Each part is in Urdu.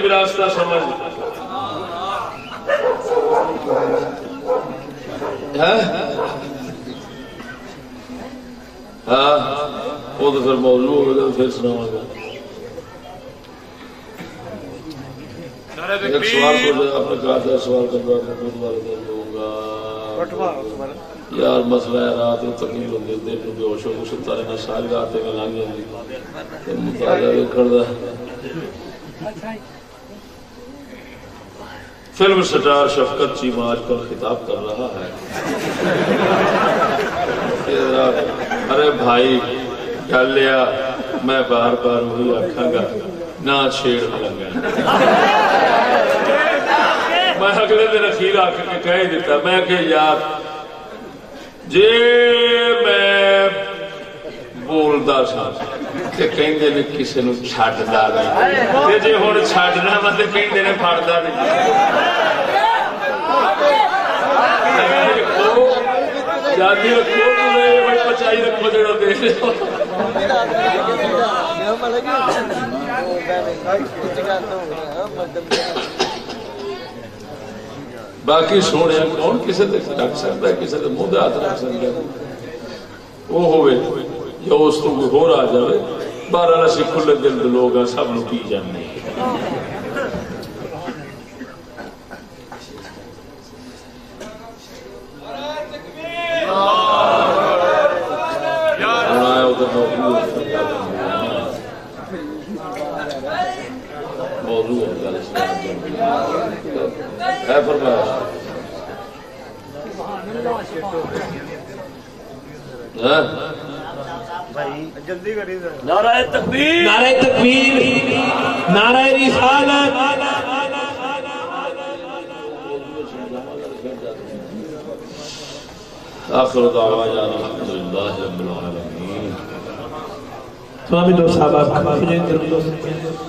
بھی راستہ سمجھ ہاں وہ تو پھر موضوع ہوگا پھر سناؤں گا ایک سوال کو آپ نے کہا تھا سوال کرنا ہوگا یار مسئلہ ہے رات میں تکلیف ہوتی ہے دل میں بے ہوش ہو سکتا رہنا ساری راتیں میں لانگ جاتی مطالعہ کردا فلم سٹار شفقت چیمہ آج کل خطاب کر رہا ہے ارے بھائی گل لیا میں بار بار وہی آکھاں گا نہ چھیڑ لگا میں اگلے دن اخیر آ کے کہہ دیتا میں کہ یار جی میں بولدا سا تے کہندے نے کسے نو چھڈدا نہیں تے جے ہن چھڈنا وا تے کہندے نے پھڑدا نہیں جاتی رکھو میں پچائی رکھو جڑا دے باقی سونے کون کسی رکھ سکتا ہے کسی منہ ہاتھ رکھ سکتا ہے وہ ہوئے یا اس کو کوئی ہو رہا جائے بارہ اسی کھلے دل لوگ ہیں سب لوگ پی جانے موضوع ہے فرمایا نعرہ تکبیر نعرہ تکبیر نعرہ رسالت آخر دعوانا الحمدللہ رب العالمین تمامی دوست صاحب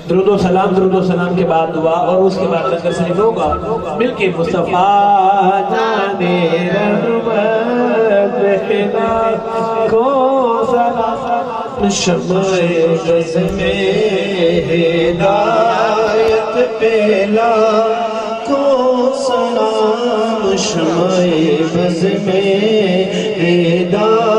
درود و سلام کے بعد دعا اور اس کے بعد لنگر شریف ہوگا مل کے مصطفیٰ جانے رحمت بہنا کو سلام شمع غز میں ہدایت پہلا کو سلام شمع غز میں ہدایت